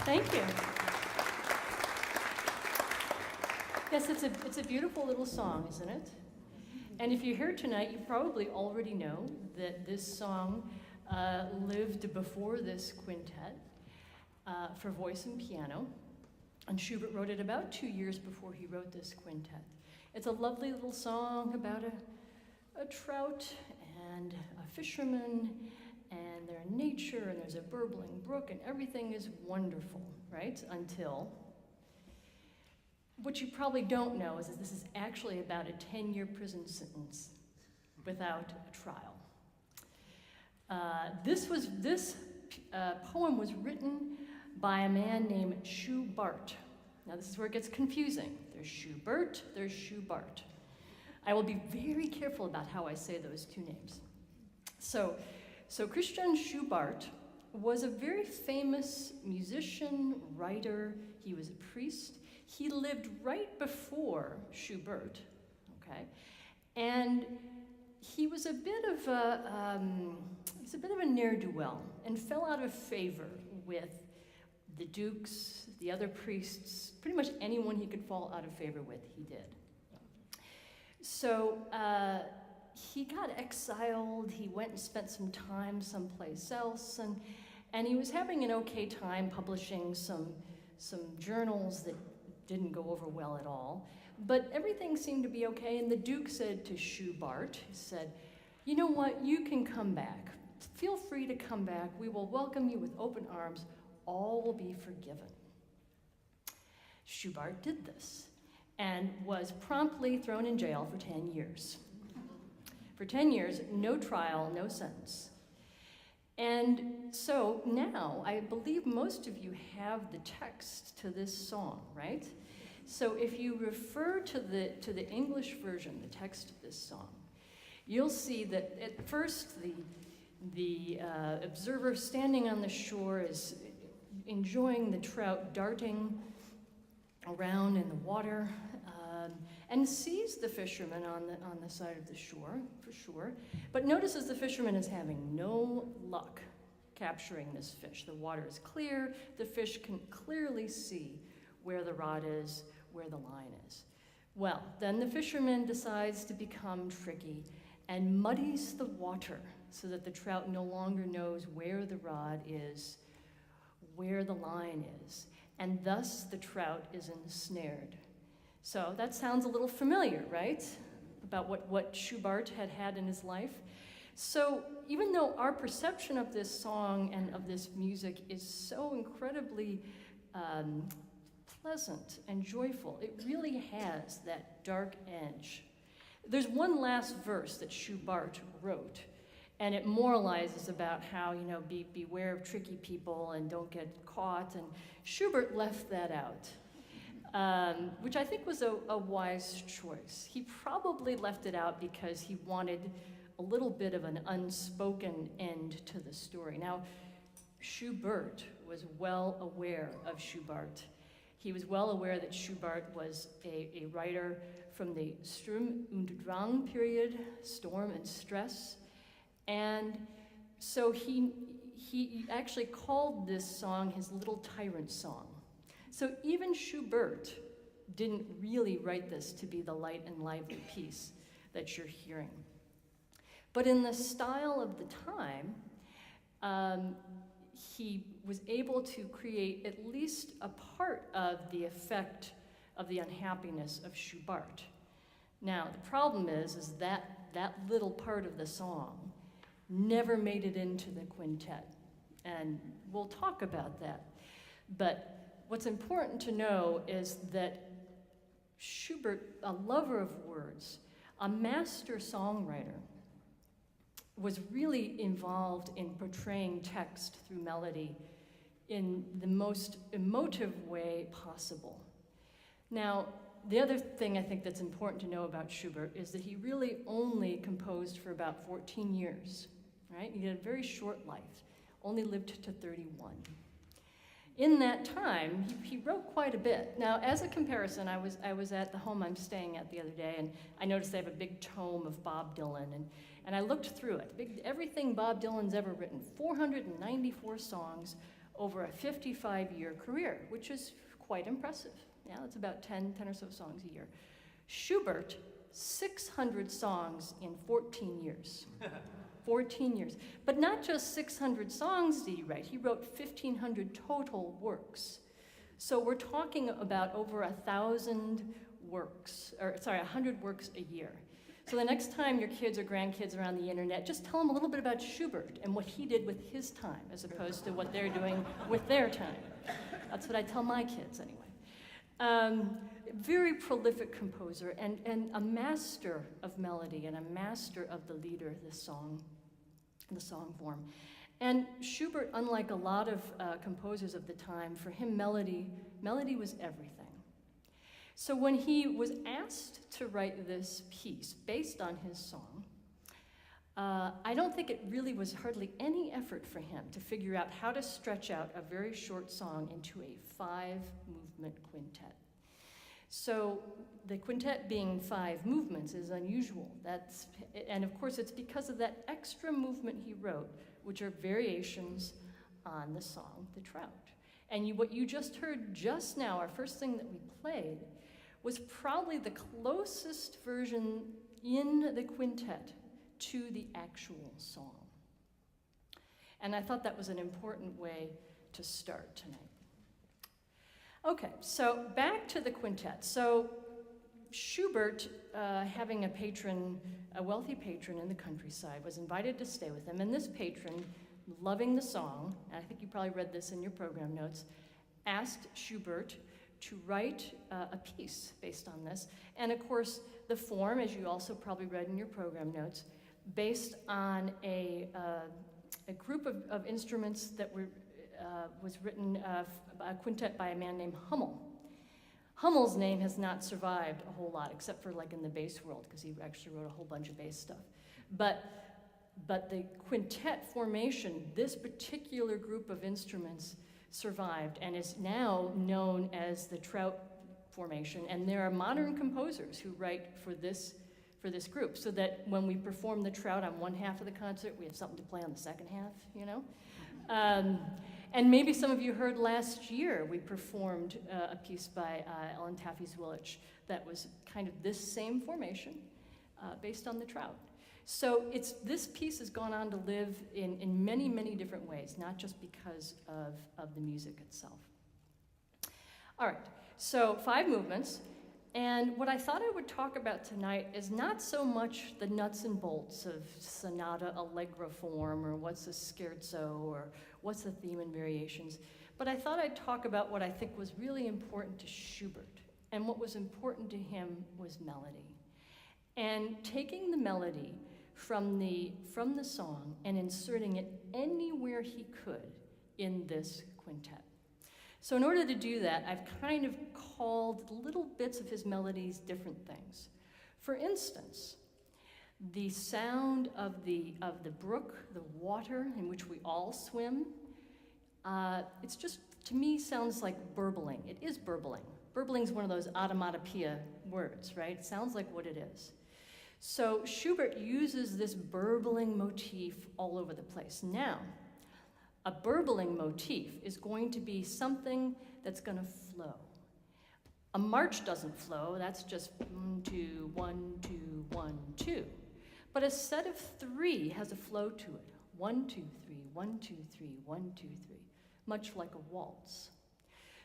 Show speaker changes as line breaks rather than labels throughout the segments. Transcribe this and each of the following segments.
Thank you. Yes, it's a beautiful little song, isn't it? And if you're here tonight, you probably already know that this song lived before this quintet for voice and piano. And Schubert wrote it about 2 years before he wrote this quintet. It's a lovely little song about a trout and a fisherman, and they're in nature, and there's a burbling brook, and everything is wonderful, right? Until, what you probably don't know is that this is actually about a 10-year prison sentence without a trial. This poem was written by a man named Schubert. Now this is where it gets confusing. There's Schubert, there's Schubert. I will be very careful about how I say those two names. So Christian Schubert was a very famous musician, writer. He was a priest. He lived right before Schubert, okay? And he was a bit of a ne'er-do-well and fell out of favor with the dukes, the other priests, pretty much anyone he could fall out of favor with, he did. So he got exiled. He went and spent some time someplace else, and he was having an okay time publishing some journals that didn't go over well at all. But everything seemed to be okay, and the Duke said to Schubert, he said, "You know what, you can come back. Feel free to come back. We will welcome you with open arms. All will be forgiven." Schubert did this and was promptly thrown in jail for 10 years. For 10 years, no trial, no sentence. And so now, I believe most of you have the text to this song, right? So if you refer to the English version, the text of this song, you'll see that at first the observer standing on the shore is enjoying the trout darting around in the water, and sees the fisherman on the side of the shore, for sure, but notices the fisherman is having no luck capturing this fish. The water is clear, the fish can clearly see where the rod is, where the line is. Well, then the fisherman decides to become tricky and muddies the water so that the trout no longer knows where the rod is, where the line is, and thus the trout is ensnared. So that sounds a little familiar, right? About what Schubert had in his life. So even though our perception of this song and of this music is so incredibly pleasant and joyful, it really has that dark edge. There's one last verse that Schubert wrote, and it moralizes about how, beware of tricky people and don't get caught, and Schubert left that out. Which I think was a wise choice. He probably left it out because he wanted a little bit of an unspoken end to the story. Now, Schubert was well aware of Schubert. He was well aware that Schubert was a writer from the Sturm und Drang period, storm and stress, and so he actually called this song his Little Tyrant Song. So even Schubert didn't really write this to be the light and lively piece that you're hearing. But in the style of the time, he was able to create at least a part of the effect of the unhappiness of Schubert. Now, the problem is that little part of the song never made it into the quintet. And we'll talk about that. But what's important to know is that Schubert, a lover of words, a master songwriter, was really involved in portraying text through melody in the most emotive way possible. Now, the other thing I think that's important to know about Schubert is that he really only composed for about 14 years, right? He had a very short life, only lived to 31. In that time, he wrote quite a bit. Now, as a comparison, I was at the home I'm staying at the other day, and I noticed they have a big tome of Bob Dylan, and I looked through it. Everything Bob Dylan's ever written, 494 songs over a 55-year career, which is quite impressive. Yeah, that's about 10 or so songs a year. Schubert, 600 songs in 14 years. 14 years. But not just 600 songs did he write, he wrote 1,500 total works. So we're talking about over 1,000 works, 100 works a year. So the next time your kids or grandkids are on the internet, just tell them a little bit about Schubert and what he did with his time as opposed to what they're doing with their time. That's what I tell my kids anyway. Very prolific composer and a master of melody and a master of the lieder, the song form. And Schubert, unlike a lot of composers of the time, for him melody was everything. So when he was asked to write this piece based on his song, I don't think it really was hardly any effort for him to figure out how to stretch out a very short song into a 5-movement quintet. So the quintet being 5 movements is unusual. And of course it's because of that extra movement he wrote, which are variations on the song, the Trout. And what you just heard just now, our first thing that we played, was probably the closest version in the quintet to the actual song. And I thought that was an important way to start tonight. Okay, so back to the quintet. So Schubert, having a wealthy patron in the countryside, was invited to stay with him, and this patron, loving the song, and I think you probably read this in your program notes, asked Schubert to write a piece based on this. And of course, the form, as you also probably read in your program notes, based on a group of instruments that was written, a quintet by a man named Hummel. Hummel's name has not survived a whole lot, except for like in the bass world, because he actually wrote a whole bunch of bass stuff. But the quintet formation, this particular group of instruments, survived and is now known as the Trout formation. And there are modern composers who write for this group, so that when we perform the Trout on one half of the concert, we have something to play on the second half, you know? And maybe some of you heard last year we performed a piece by Ellen Taffy-Zwillich that was kind of this same formation based on the Trout. So this piece has gone on to live in many, many different ways, not just because of the music itself. All right, so 5 movements. And what I thought I would talk about tonight is not so much the nuts and bolts of sonata allegro form, or what's a scherzo, or what's the theme and variations, but I thought I'd talk about what I think was really important to Schubert. And what was important to him was melody. And taking the melody from the song and inserting it anywhere he could in this quintet. So in order to do that, I've kind of called little bits of his melodies different things. For instance, the sound of the brook, the water in which we all swim, it's just, to me, sounds like burbling. It is burbling. Burbling is one of those automatopoeia words, right? It sounds like what it is. So Schubert uses this burbling motif all over the place. Now, a burbling motif is going to be something that's going to flow. A march doesn't flow, that's just 1, 2, 1, 2, 1, 2. But a set of 3 has a flow to it. 1, 2, 3, 1, 2, 3, 1, 2, 3, much like a waltz.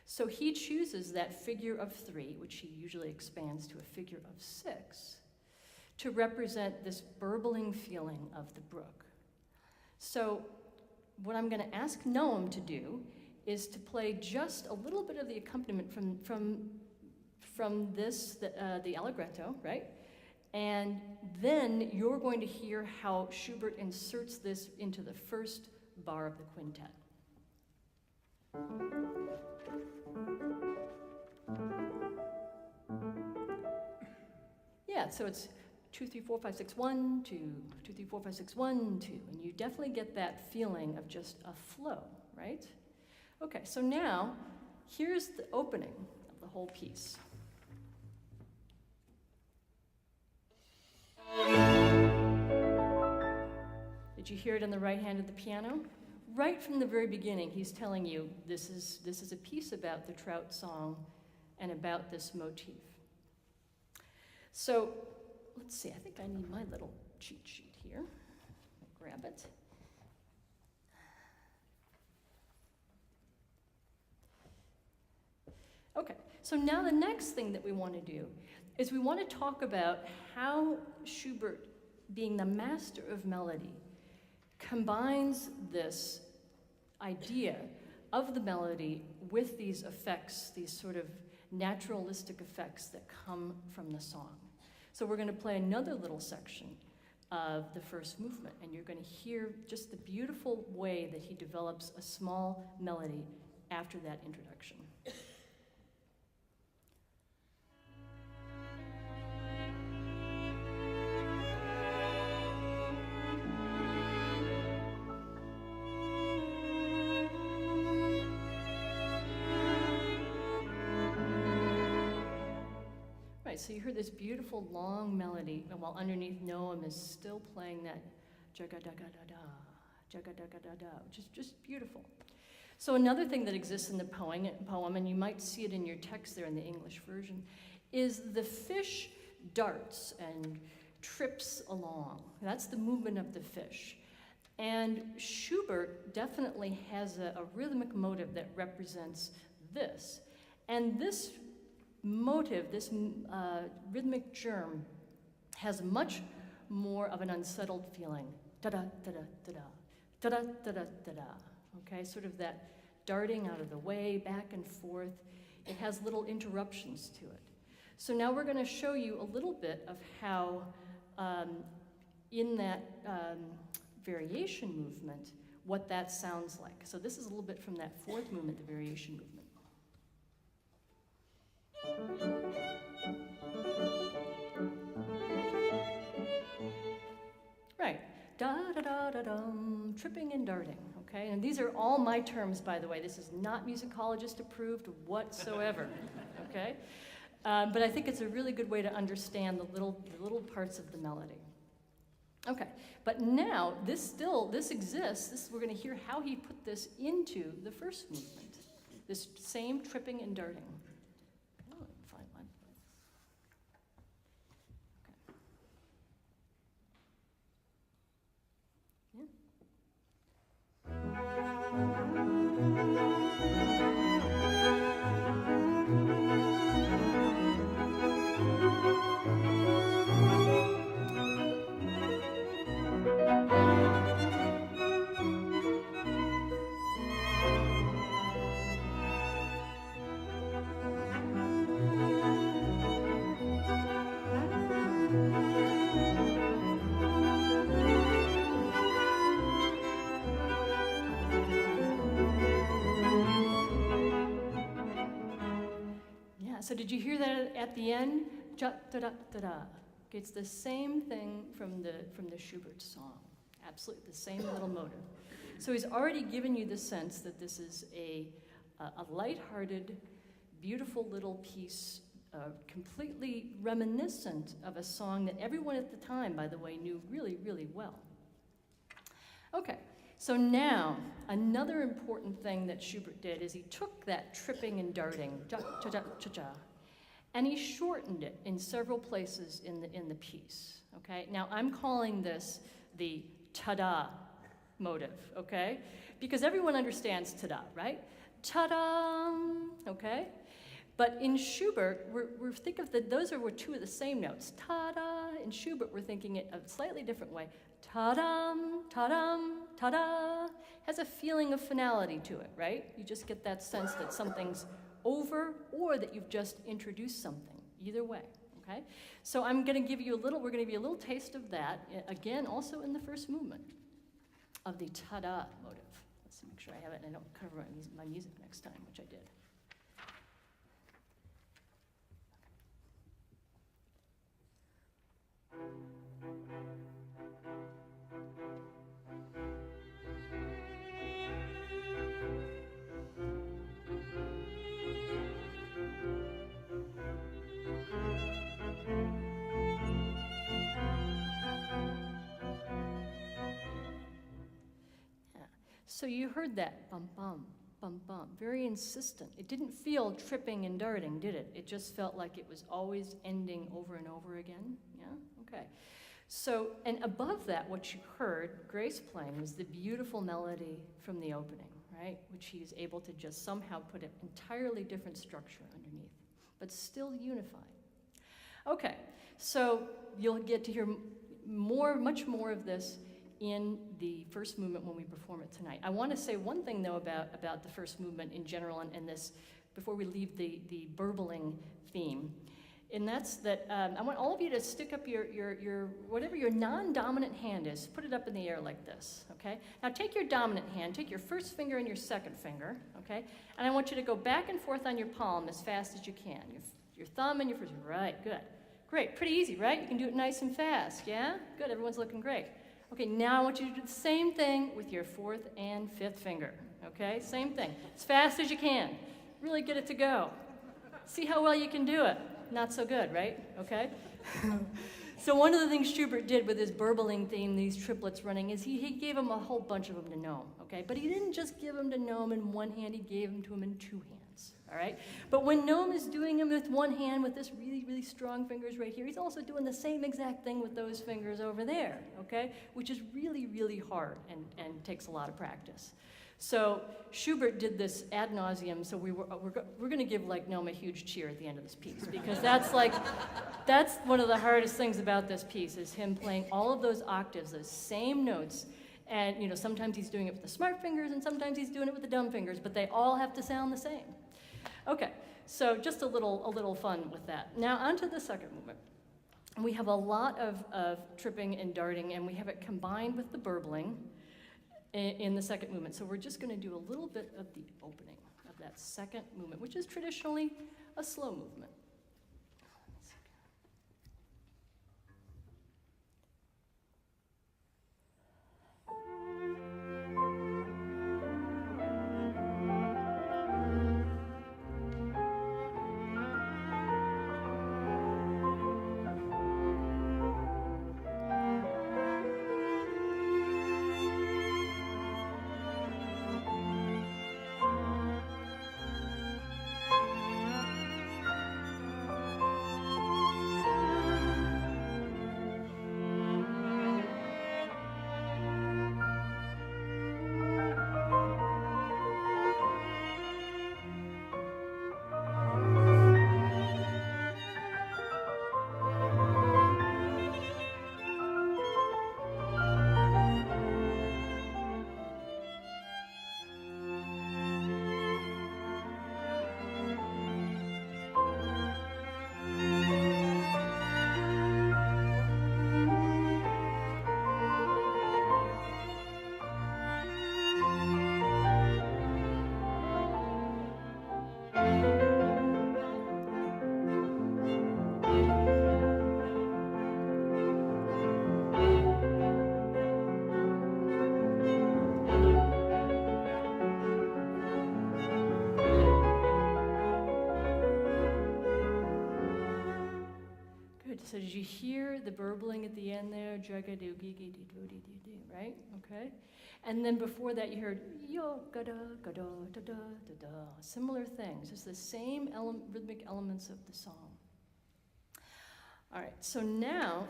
So he chooses that figure of 3, which he usually expands to a figure of 6, to represent this burbling feeling of the brook. So what I'm going to ask Noam to do is to play just a little bit of the accompaniment from this, the allegretto, right? And then you're going to hear how Schubert inserts this into the first bar of the quintet. Yeah, so it's 2, 3, 4, 5, 6, 1, 2, 2, 3, 4, 5, 6, 1, 2. And you definitely get that feeling of just a flow, right? Okay, so now here's the opening of the whole piece. Did you hear it in the right hand of the piano? right from the very beginning, he's telling you this is a piece about the Trout song and about this motif. So let's see, I think I need my little cheat sheet here. I'll grab it. Okay, so now the next thing that we want to do is we want to talk about how Schubert, being the master of melody, combines this idea of the melody with these effects, these sort of naturalistic effects that come from the song. So we're going to play another little section of the first movement, and you're going to hear just the beautiful way that he develops a small melody after that introduction. So you heard this beautiful long melody, and while underneath Noam is still playing that jaga-daga-da-da, jaga-daga-da-da, which is just beautiful. So another thing that exists in the poem, and you might see it in your text there in the English version, is the fish darts and trips along. That's the movement of the fish. And Schubert definitely has a rhythmic motive that represents this. And this motive, this rhythmic germ, has much more of an unsettled feeling. Da-da, da-da, da-da, da-da, da-da, da-da. Okay, sort of that darting out of the way, back and forth. It has little interruptions to it. So now we're going to show you a little bit of how, in that variation movement, what that sounds like. So this is a little bit from that fourth movement, the variation movement. Right, da-da-da-da-dum, tripping and darting, okay? And these are all my terms, by the way. This is not musicologist approved whatsoever, okay? But I think it's a really good way to understand the little parts of the melody. Okay, but now this exists. We're going to hear how he put this into the first movement, this same tripping and darting. So did you hear that at the end? Ja-da-da-da-da. It's the same thing from the Schubert song. Absolutely the same little motive. So he's already given you the sense that this is a lighthearted, beautiful little piece, completely reminiscent of a song that everyone at the time, by the way, knew really, really well. Okay. So now, another important thing that Schubert did is he took that tripping and darting, ja-cha-cha-cha-cha, and he shortened it in several places in the piece, okay? Now, I'm calling this the ta-da motive, okay? Because everyone understands ta-da, right? Ta-da, okay? But in Schubert, we're think of those are two of the same notes. Ta-da. In Schubert, we're thinking it a slightly different way. Ta-dam, ta-dam, ta-da. Has a feeling of finality to it, right? You just get that sense that something's over or that you've just introduced something. Either way, okay? So we're going to give you a little taste of that, again, also in the first movement of the ta-da motive. Let's make sure I have it and I don't cover my music next time, which I did. So you heard that bum bum, bum bum, very insistent. It didn't feel tripping and darting, did it? It just felt like it was always ending over and over again, yeah? Okay. So, and above that, what you heard Grace playing was the beautiful melody from the opening, right? Which he was able to just somehow put an entirely different structure underneath, but still unified. Okay, so you'll get to hear much more of this in the first movement when we perform it tonight. I want to say one thing, though, about the first movement in general and this, before we leave the burbling theme, and that's that I want all of you to stick up your whatever your non-dominant hand is, put it up in the air like this, okay? Now take your dominant hand, take your first finger and your second finger, okay? And I want you to go back and forth on your palm as fast as you can. Your thumb and your first, right, good. Great, pretty easy, right? You can do it nice and fast, yeah? Good, everyone's looking great. Okay, now I want you to do the same thing with your fourth and fifth finger, okay? Same thing, as fast as you can. Really get it to go. See how well you can do it. Not so good, right? Okay? So one of the things Schubert did with his burbling theme, these triplets running, is he gave him a whole bunch of them to Noam, okay? But he didn't just give them to Noam in one hand, he gave them to him in two hands, all right? But when Noam is doing them with one hand with this really, really strong fingers right here, he's also doing the same exact thing with those fingers over there, okay? Which is really, really hard and takes a lot of practice. So Schubert did this ad nauseum, so we're going to give like Noam a huge cheer at the end of this piece, because that's one of the hardest things about this piece, is him playing all of those octaves, those same notes, and you know, sometimes he's doing it with the smart fingers and sometimes he's doing it with the dumb fingers, but they all have to sound the same. Okay, so just a little fun with that. Now onto the second movement. We have a lot of tripping and darting, and we have it combined with the burbling in the second movement. So we're just going to do a little bit of the opening of that second movement, which is traditionally a slow movement. So did you hear the burbling at the end there? Right? Okay. And then before that you heard yo gada gada da da da da. Similar things. It's the same rhythmic elements of the song. All right. So now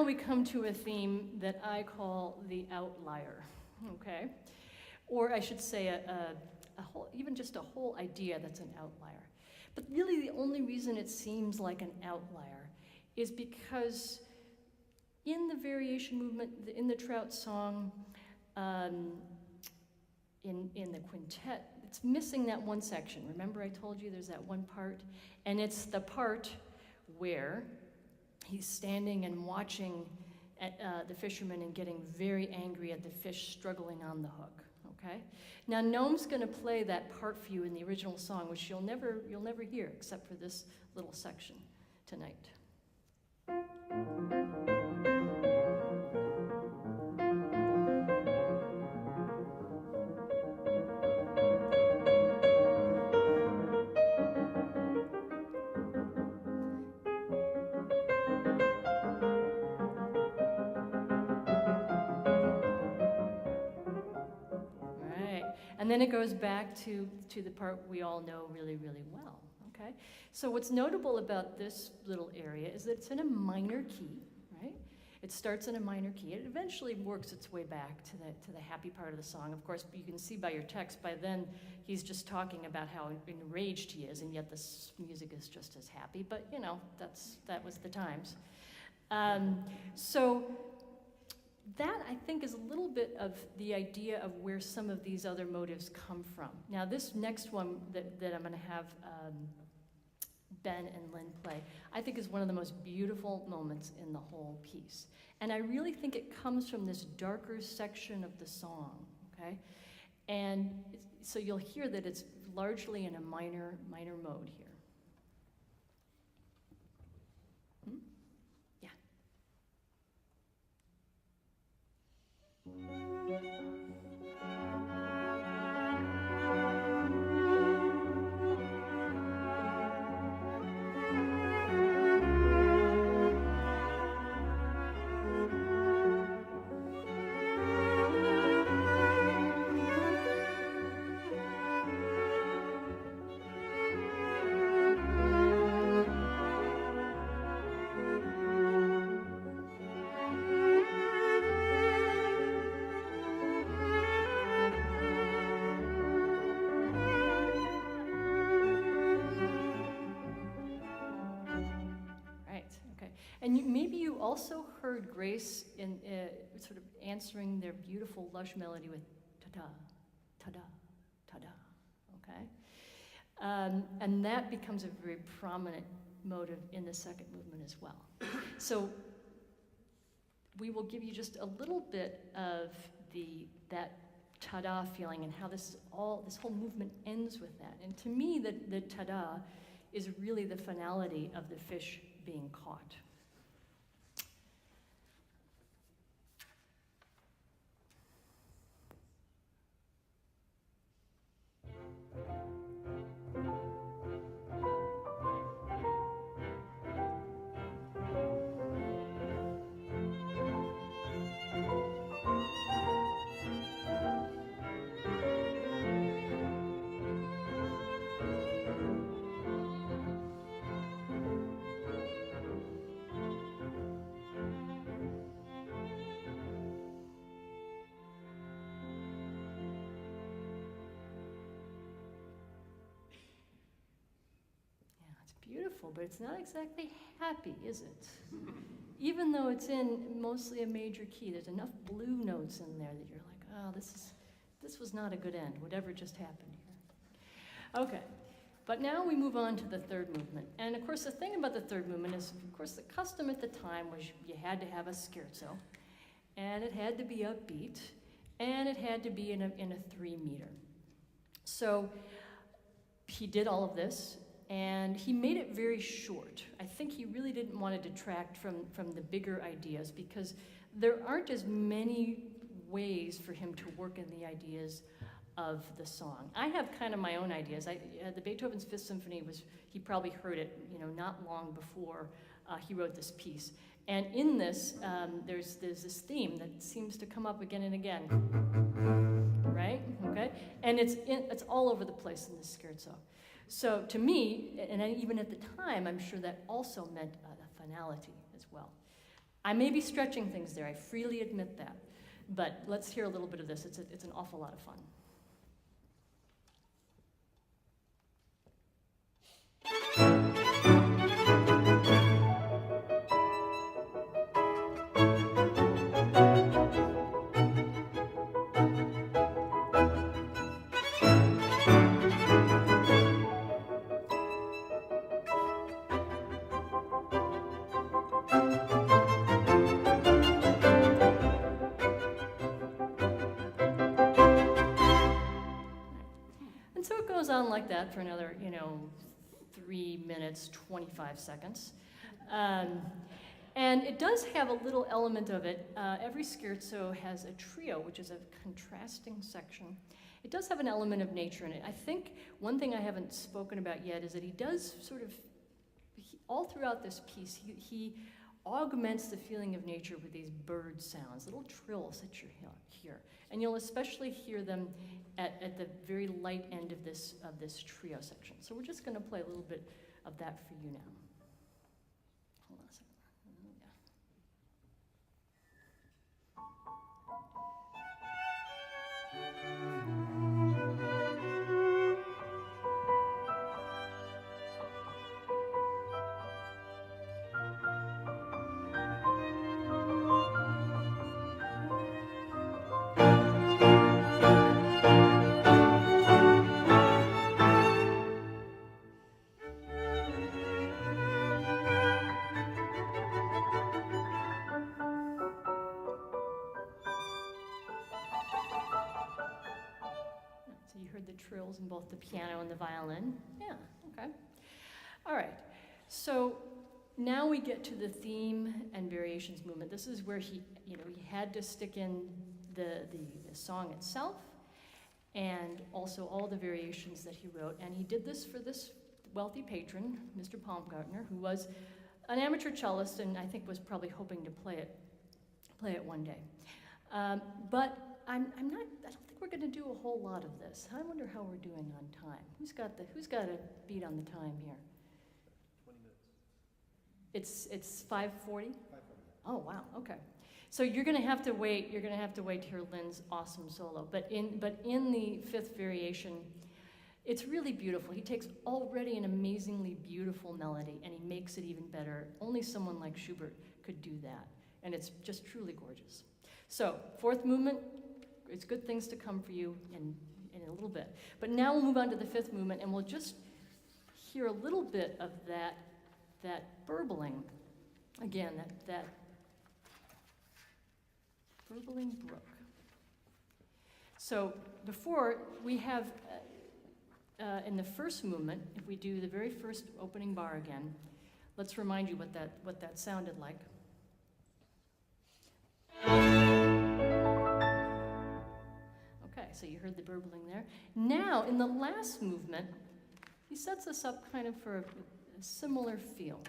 we come to a theme that I call the outlier. Okay. Or I should say a even just a whole idea that's an outlier. But really the only reason it seems like an outlier is because in the variation movement, in the Trout song, in the quintet, it's missing that one section. Remember I told you there's that one part? And it's the part where he's standing and watching at, the fisherman and getting very angry at the fish struggling on the hook, okay? Now Noam's gonna play that part for you in the original song, which you'll never hear except for this little section tonight. and then it goes back to the part we all know really, really well, okay? So what's notable about this little area is that it's in a minor key, right? It starts in a minor key. It eventually works its way back to the happy part of the song. Of course, you can see by your text, by then he's just talking about how enraged he is, and yet this music is just as happy. But, you know, that was the times. So that, I think, is a little bit of the idea of where some of these other motives come from. Now, this next one that I'm going to have Ben and Lynn play, I think is one of the most beautiful moments in the whole piece. And I really think it comes from this darker section of the song, okay? And so you'll hear that it's largely in a minor mode here. Yeah. And maybe you also heard Grace in sort of answering their beautiful lush melody with ta-da, ta-da, ta-da, okay? And that becomes a very prominent motive in the second movement as well. So we will give you just a little bit of that ta-da feeling and how this whole movement ends with that. And to me, the ta-da is really the finality of the fish being caught. Beautiful, but it's not exactly happy, is it? Even though it's in mostly a major key, there's enough blue notes in there that you're like, oh, this was not a good end, whatever just happened here. Okay, but now we move on to the third movement. And of course, the thing about the third movement is, of course, the custom at the time was you had to have a scherzo, and it had to be upbeat, and it had to be in a 3-meter. So he did all of this, and he made it very short. I think he really didn't want to detract from the bigger ideas, because there aren't as many ways for him to work in the ideas of the song. I have kind of my own ideas. The Beethoven's Fifth Symphony he probably heard it, not long before he wrote this piece. And in this, there's this theme that seems to come up again and again, right? Okay, and it's all over the place in this scherzo. So to me, and even at the time, I'm sure that also meant a finality as well. I may be stretching things there, I freely admit that. But let's hear a little bit of this. It's an awful lot of fun. On like that for another, 3 minutes, 25 seconds. And it does have a little element of it. Every scherzo has a trio, which is a contrasting section. It does have an element of nature in it. I think one thing I haven't spoken about yet is that he does sort of, all throughout this piece, he augments the feeling of nature with these bird sounds, little trills that you hear. And you'll especially hear them at the very light end of this trio section. So we're just going to play a little bit of that for you now. Hold on a second. Trills in both the piano and the violin. Yeah, okay. All right, so now we get to the theme and variations movement. This is where he had to stick in the song itself and also all the variations that he wrote. And he did this for this wealthy patron, Mr. Baumgartner, who was an amateur cellist and I think was probably hoping to play it one day. But I don't think we're going to do a whole lot of this. I wonder how we're doing on time. Who's got a beat on the time here?
20 minutes.
It's 5:40?
5:40.
Oh wow. Okay. So you're going to have to wait. You're going to have to wait to hear Lynn's awesome solo. But in the fifth variation, it's really beautiful. He takes already an amazingly beautiful melody and he makes it even better. Only someone like Schubert could do that, and it's just truly gorgeous. So fourth movement. It's good things to come for you in a little bit. But now we'll move on to the fifth movement, and we'll just hear a little bit of that burbling. Again, that burbling brook. So before, we have, in the first movement, if we do the very first opening bar again, let's remind you what that sounded like. So you heard the burbling there. Now, in the last movement, he sets us up kind of for a similar feel.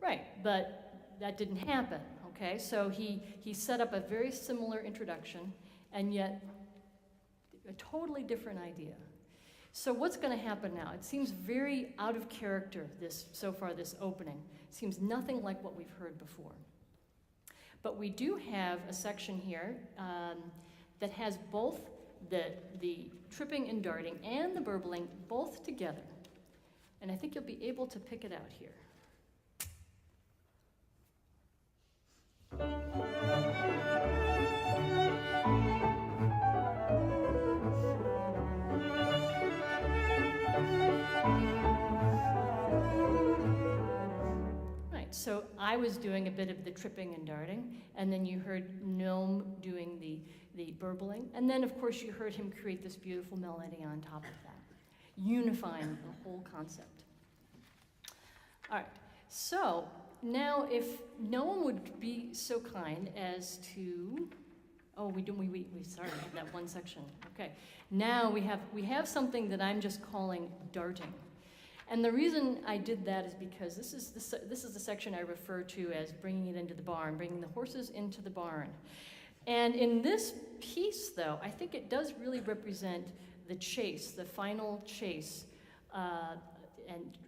Right, but that didn't happen, okay? So he set up a very similar introduction, and yet a totally different idea. So what's going to happen now? It seems very out of character, this opening. It seems nothing like what we've heard before. But we do have a section here that has both the tripping and darting and the burbling both together. And I think you'll be able to pick it out here. So I was doing a bit of the tripping and darting, and then you heard Noam doing the burbling, and then of course you heard him create this beautiful melody on top of that, unifying the whole concept. All right, so now if Noam would be so kind as to, we started that one section. Okay, now we have something that I'm just calling darting. And the reason I did that is because this is the section I refer to as bringing it into the barn, bringing the horses into the barn. And in this piece, though, I think it does really represent the chase, the final chase, and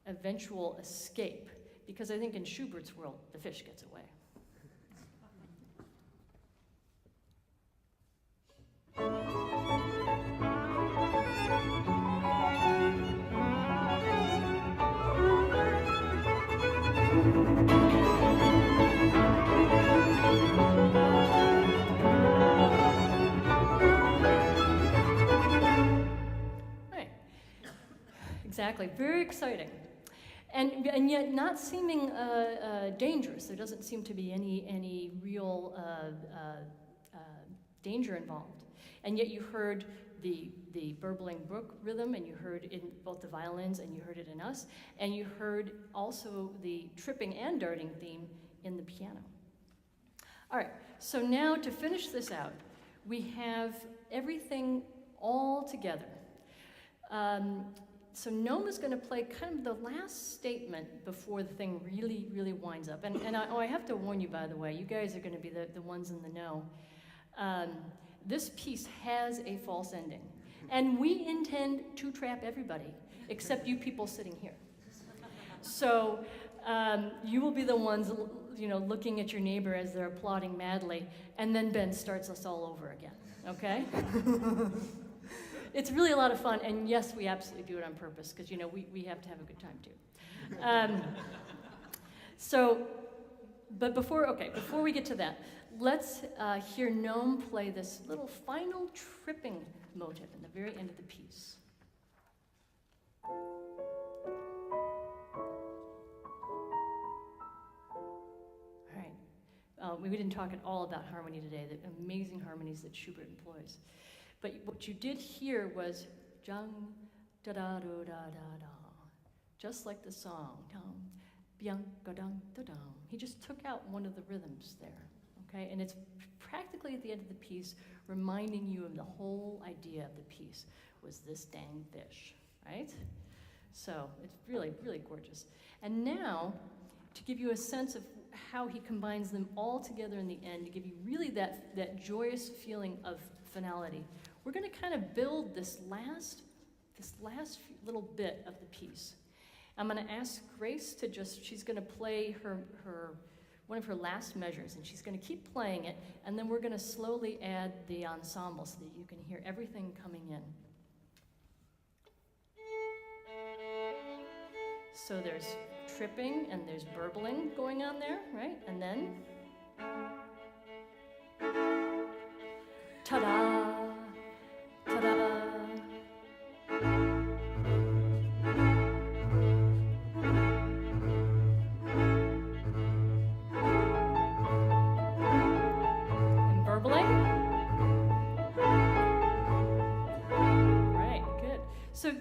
eventual escape. Because I think in Schubert's world, the fish gets away. Exactly, very exciting. And yet not seeming dangerous. There doesn't seem to be any real danger involved. And yet you heard the burbling brook rhythm, and you heard in both the violins, and you heard it in us, and you heard also the tripping and darting theme in the piano. All right, so now to finish this out, we have everything all together. So Noam is going to play kind of the last statement before the thing really, really winds up. And I have to warn you, by the way, you guys are going to be the ones in the know. This piece has a false ending. And we intend to trap everybody, except you people sitting here. So you will be the ones, looking at your neighbor as they're applauding madly, and then Ben starts us all over again, okay? It's really a lot of fun, and yes, we absolutely do it on purpose, because, we have to have a good time, too. But before we get to that, let's hear Noam play this little final tripping motive in the very end of the piece. All right. We didn't talk at all about harmony today, the amazing harmonies that Schubert employs. But what you did hear was jung, da da da da da da, just like the song, dum, byung, ga dum, da dum. He just took out one of the rhythms there, okay? And it's practically at the end of the piece, reminding you of the whole idea of the piece was this dang fish, right? So it's really, really gorgeous. And now, to give you a sense of how he combines them all together in the end, to give you really that joyous feeling of finality, we're going to kind of build this last little bit of the piece. I'm going to ask Grace to she's going to play one of her last measures, and she's going to keep playing it, and then we're going to slowly add the ensemble so that you can hear everything coming in. So there's tripping and there's burbling going on there, right? And then ta-da, ta-da. And burbling. Right, good.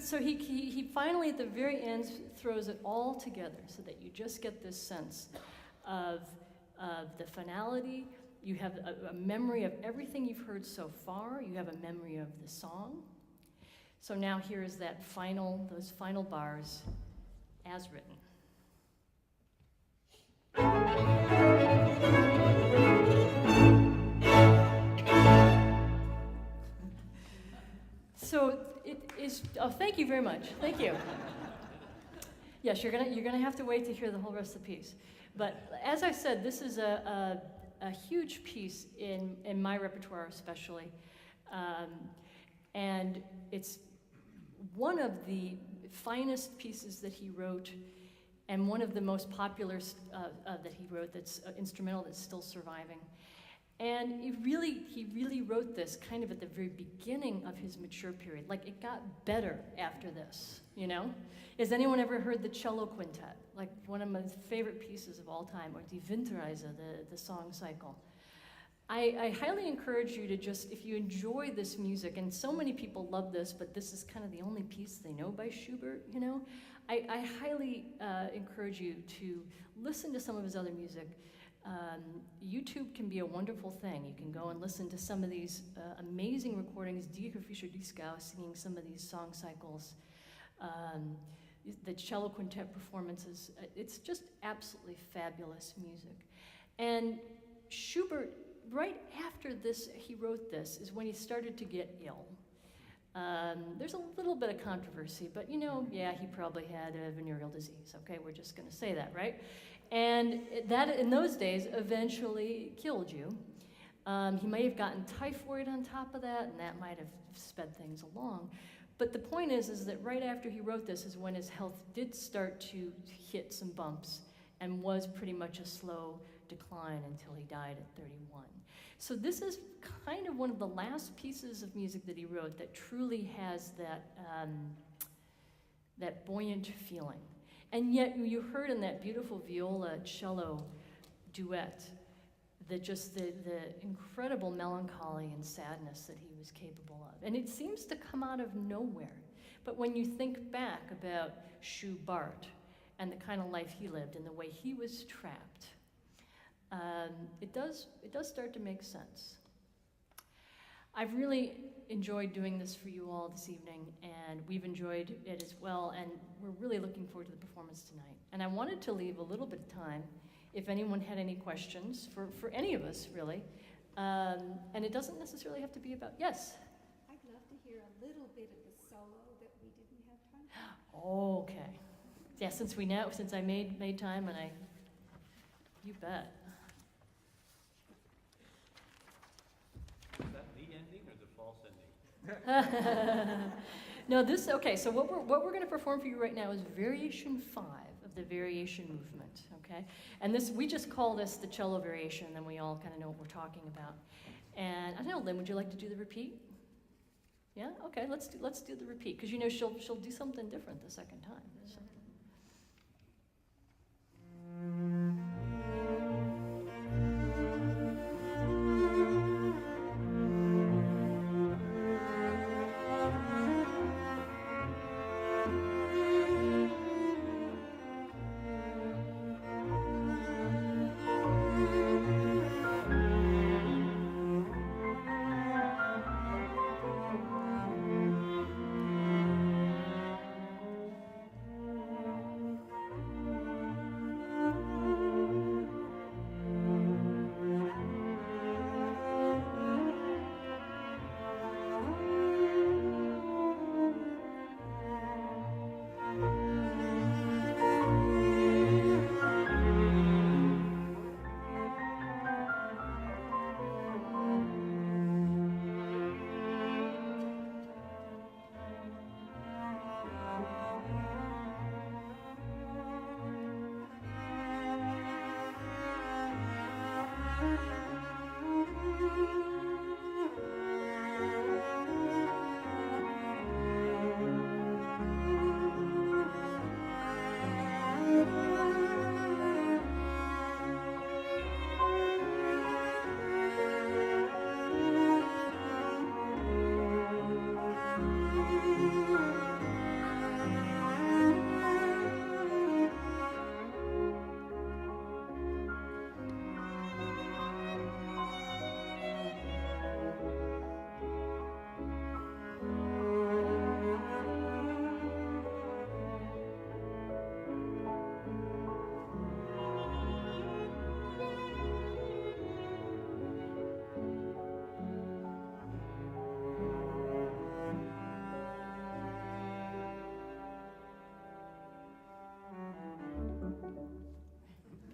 So he finally at the very end throws it all together so that you just get this sense of the finality. You have a memory of everything you've heard so far. You have a memory of the song. So now here is those final bars as written. So it is, thank you very much. Thank you. Yes, you're gonna have to wait to hear the whole rest of the piece. But as I said, this is a huge piece in my repertoire especially. And it's one of the finest pieces that he wrote and one of the most popular that he wrote that's instrumental that's still surviving. And he really wrote this kind of at the very beginning of his mature period. Like, it got better after this, Has anyone ever heard the Cello Quintet? Like, one of my favorite pieces of all time, or Die Winterreise, the song cycle. I highly encourage you to just, if you enjoy this music, and so many people love this, but this is kind of the only piece they know by Schubert, I highly encourage you to listen to some of his other music. YouTube can be a wonderful thing. You can go and listen to some of these amazing recordings, Dieter Fischer-Dieskau singing some of these song cycles, the cello quintet performances. It's just absolutely fabulous music. And Schubert, right after this, he wrote this, is when he started to get ill. There's a little bit of controversy, but yeah, he probably had a venereal disease. Okay, we're just going to say that, right? And that, in those days, eventually killed you. He may have gotten typhoid on top of that, and that might have sped things along. But the point is that right after he wrote this is when his health did start to hit some bumps and was pretty much a slow decline until he died at 31. So this is kind of one of the last pieces of music that he wrote that truly has that buoyant feeling. And yet you heard in that beautiful viola cello duet the incredible melancholy and sadness that he was capable of. And it seems to come out of nowhere. But when you think back about Schubert and the kind of life he lived and the way he was trapped, it does start to make sense. I've really enjoyed doing this for you all this evening, and we've enjoyed it as well, and we're really looking forward to the performance tonight. And I wanted to leave a little bit of time if anyone had any questions for any of us, really. And it doesn't necessarily have to be about, yes?
I'd love to hear a little bit of the solo that we didn't have time for.
Okay. Yeah, since I made time, and you bet.
Is that the ending or the false ending?
No, so what we're going to perform for you right now is Variation 5 of the Variation movement, okay? And we just call this the Cello Variation, and then we all kind of know what we're talking about. And I don't know, Lynn, would you like to do the repeat? Yeah? Okay, let's do the repeat, because she'll do something different the second time. So.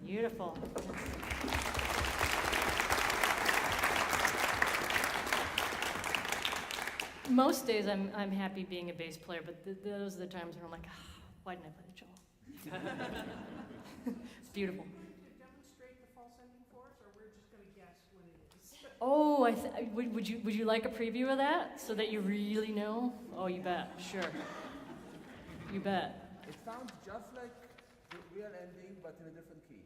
Beautiful. Most days I'm happy being a bass player, but those are the times where I'm like, why didn't I play the cello? It's beautiful.
Are you going to demonstrate the false ending for us, or we're just going to guess when it is?
Oh, would you like a preview of that so that you really know? Oh, you bet. Sure. You bet.
It sounds just like the real ending, but in a different key.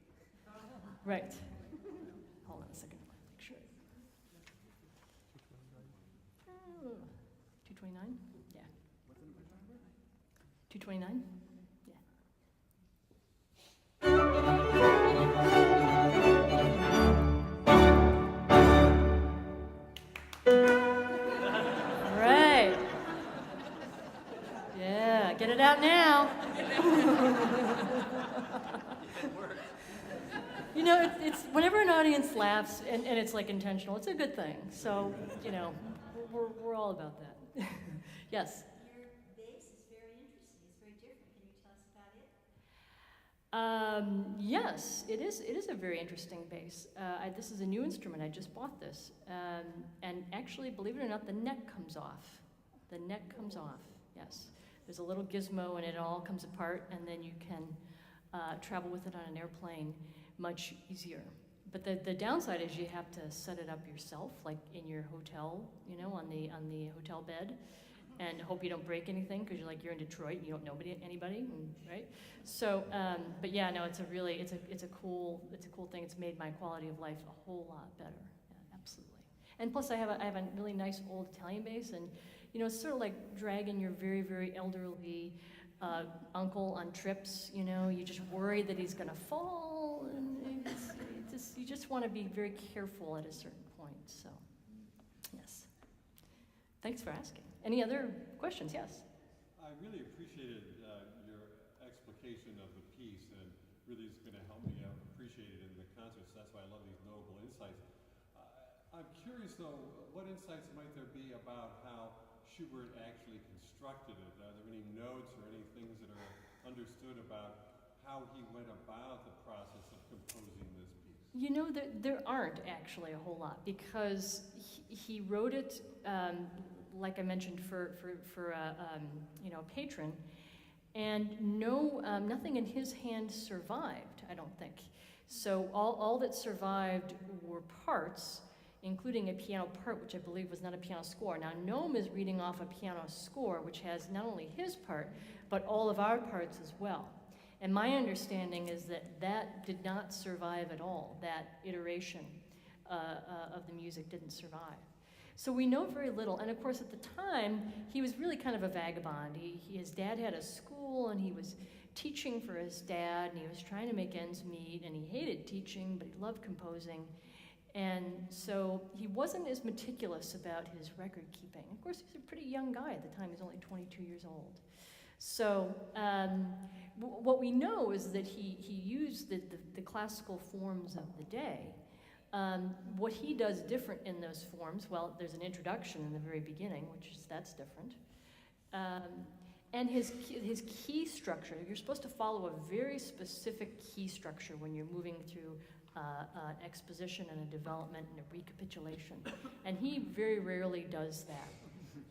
Right. Hold on a second. Make sure. 229? Yeah.
What's the number?
229? Yeah. Right. Yeah, get it out now. You know, it's whenever an audience laughs and it's like intentional, it's a good thing. So, you know, we're all about that. Yes?
Your bass is very interesting. It's very different. Can you tell us about it?
Yes, it is a very interesting bass. This is a new instrument. I just bought this. And actually, believe it or not, the neck comes off. The neck comes off, yes. There's a little gizmo and it all comes apart, and then you can travel with it on an airplane much easier. But the downside is you have to set it up yourself, like in your hotel, you know, on the hotel bed, and hope you don't break anything because you're in Detroit and you don't know anybody, right? So, but yeah, no, it's a cool thing. It's made my quality of life a whole lot better. Yeah, absolutely. And plus, I have a really nice old Italian bass, and you know, it's sort of like dragging your very, very elderly uncle on trips. You know, you just worry that he's gonna fall, and you just want to be very careful at a certain point. So, yes. Thanks for asking. Any other questions? Yes.
I really appreciated your explication of the piece, and really is going to help me appreciate it in the concert. So that's why I love these notable insights. I'm curious, though, what insights might there be about how Schubert actually constructed it? Are there any notes or any things that are understood about how he went about the process of composing this piece?
You know, there aren't actually a whole lot, because he wrote it, like I mentioned, for you know, a patron, and nothing in his hand survived, I don't think. So all that survived were parts, including a piano part, which I believe was not a piano score. Now, Noam is reading off a piano score, which has not only his part, but all of our parts as well. And my understanding is that did not survive at all. That iteration of the music didn't survive. So we know very little. And of course, at the time, he was really kind of a vagabond. His dad had a school, and he was teaching for his dad, and he was trying to make ends meet, and he hated teaching, but he loved composing. And so he wasn't as meticulous about his record keeping. Of course, he was a pretty young guy at the time. He was only 22 years old. So what we know is that he used the classical forms of the day. What he does different in those forms, well, there's an introduction in the very beginning, that's different. And his key structure, you're supposed to follow a very specific key structure when you're moving through an exposition and a development and a recapitulation. And he very rarely does that.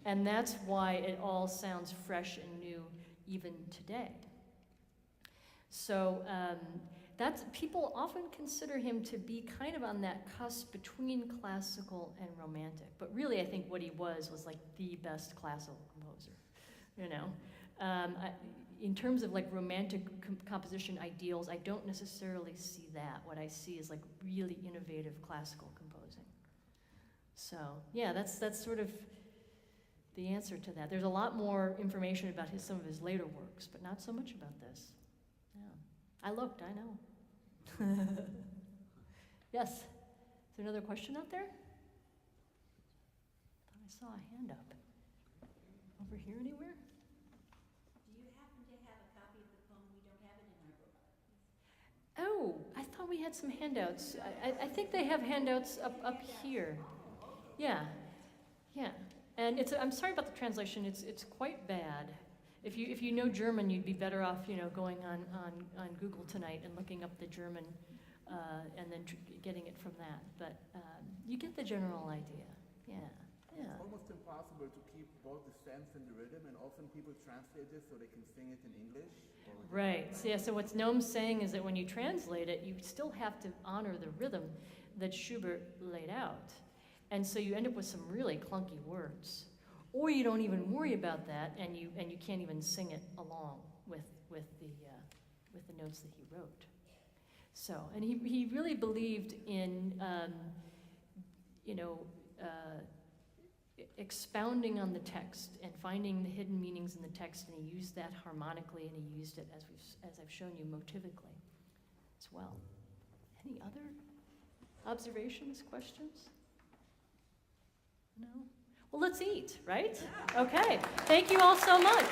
And that's why it all sounds fresh and new even today. So people often consider him to be kind of on that cusp between classical and romantic. But really, I think what he was like the best classical composer, you know. In terms of like romantic composition ideals, I don't necessarily see that. What I see is like really innovative classical composing. So yeah, that's sort of the answer to that. There's a lot more information about some of his later works, but not so much about this. Yeah, I looked, I know. Yes, is there another question out there? I thought I saw a hand up. Over here anywhere?
Do you happen to have a copy of the poem? We don't have it in our book.
Oh, I thought we had some handouts. I think they have handouts up here. Yeah, yeah. And I'm sorry about the translation. It's quite bad. If you know German, you'd be better off, you know, going on Google tonight and looking up the German, and then getting it from that. But you get the general idea. Yeah, yeah.
It's almost impossible to keep both the sense and the rhythm, and often people translate this so they can sing it in English.
Right. So yeah. So what Noam's saying is that when you translate it, you still have to honor the rhythm that Schubert laid out. And so you end up with some really clunky words, or you don't even worry about that, and you can't even sing it along with the notes that he wrote. So, and he really believed in expounding on the text and finding the hidden meanings in the text, and he used that harmonically, and he used it as I've shown you motivically as well. Any other observations, questions? No? Well, let's eat, right? Okay. Thank you all so much.